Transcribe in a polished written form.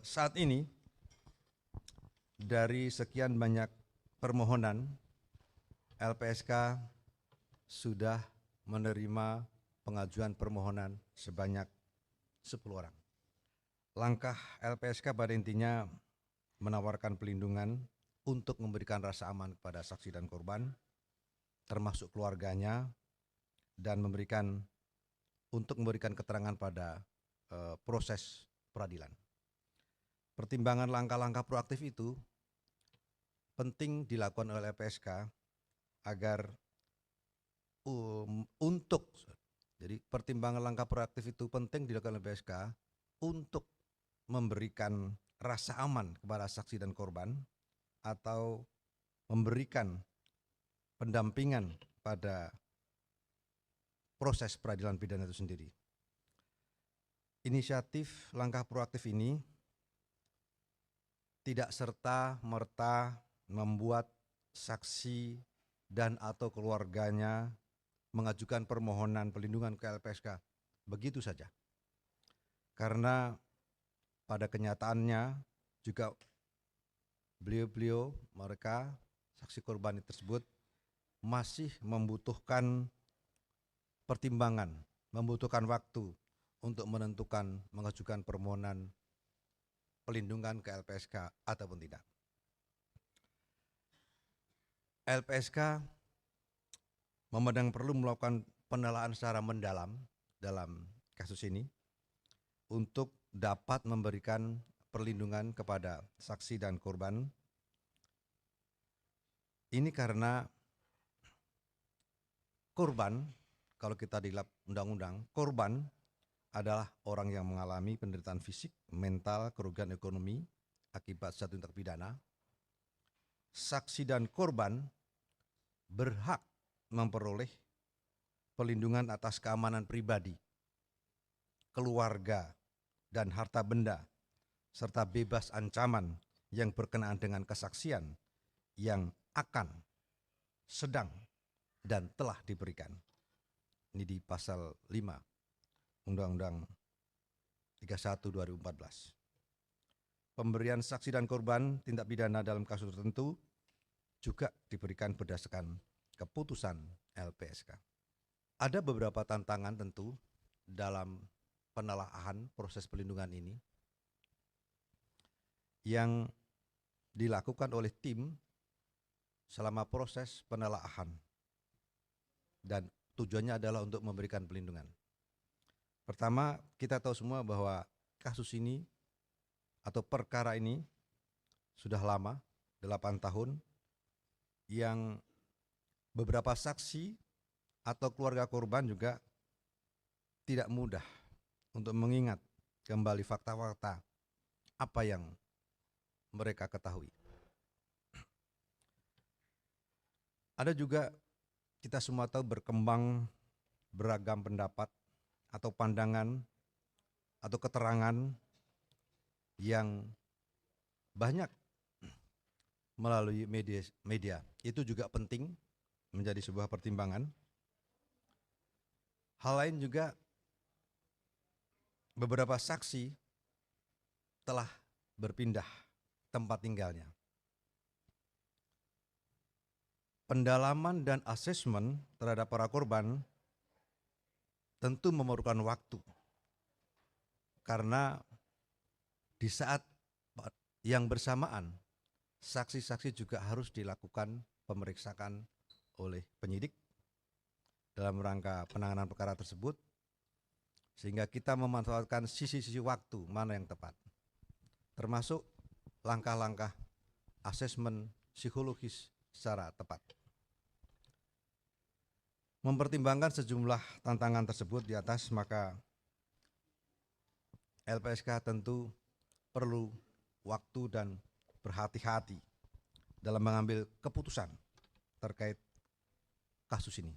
saat ini dari sekian banyak permohonan, LPSK sudah menerima pengajuan permohonan sebanyak 10 orang. Langkah LPSK pada intinya menawarkan pelindungan untuk memberikan rasa aman kepada saksi dan korban, termasuk keluarganya, dan untuk memberikan keterangan pada proses peradilan. Pertimbangan langkah-langkah proaktif itu penting dilakukan oleh LPSK agar jadi pertimbangan langkah proaktif itu penting dilakukan oleh LPSK untuk memberikan rasa aman kepada saksi dan korban atau memberikan pendampingan pada proses peradilan pidana itu sendiri. Inisiatif langkah proaktif ini tidak serta-merta membuat saksi dan atau keluarganya mengajukan permohonan pelindungan ke LPSK begitu saja. Karena pada kenyataannya juga mereka saksi korban tersebut masih membutuhkan pertimbangan, membutuhkan waktu untuk menentukan mengajukan permohonan pelindungan ke LPSK ataupun tidak. LPSK memandang perlu melakukan penelaahan secara mendalam dalam kasus ini untuk dapat memberikan perlindungan kepada saksi dan korban. Ini karena korban, kalau kita di undang-undang, korban adalah orang yang mengalami penderitaan fisik, mental, kerugian ekonomi akibat suatu tindak pidana. Saksi dan korban berhak memperoleh perlindungan atas keamanan pribadi, keluarga, dan harta benda, serta bebas ancaman yang berkenaan dengan kesaksian yang akan, sedang, dan telah diberikan. Ini di pasal 5 Undang-Undang 31 2014. Pemberian saksi dan korban tindak pidana dalam kasus tertentu juga diberikan berdasarkan keputusan LPSK. Ada beberapa tantangan tentu dalam penelaahan proses pelindungan ini yang dilakukan oleh tim selama proses penelaahan dan tujuannya adalah untuk memberikan pelindungan. Pertama, kita tahu semua bahwa kasus ini atau perkara ini sudah lama, 8 tahun, yang beberapa saksi atau keluarga korban juga tidak mudah untuk mengingat kembali fakta-fakta apa yang mereka ketahui. Ada juga kita semua tahu berkembang beragam pendapat atau pandangan atau keterangan yang banyak melalui media. Itu juga penting menjadi sebuah pertimbangan. Hal lain juga beberapa saksi telah berpindah tempat tinggalnya. Pendalaman dan asesmen terhadap para korban tentu memerlukan waktu. Karena di saat yang bersamaan, saksi-saksi juga harus dilakukan pemeriksaan oleh penyidik dalam rangka penanganan perkara tersebut, sehingga kita memanfaatkan sisi-sisi waktu mana yang tepat, termasuk langkah-langkah asesmen psikologis secara tepat. Mempertimbangkan sejumlah tantangan tersebut di atas, maka LPSK tentu perlu waktu dan berhati-hati dalam mengambil keputusan terkait kasus ini.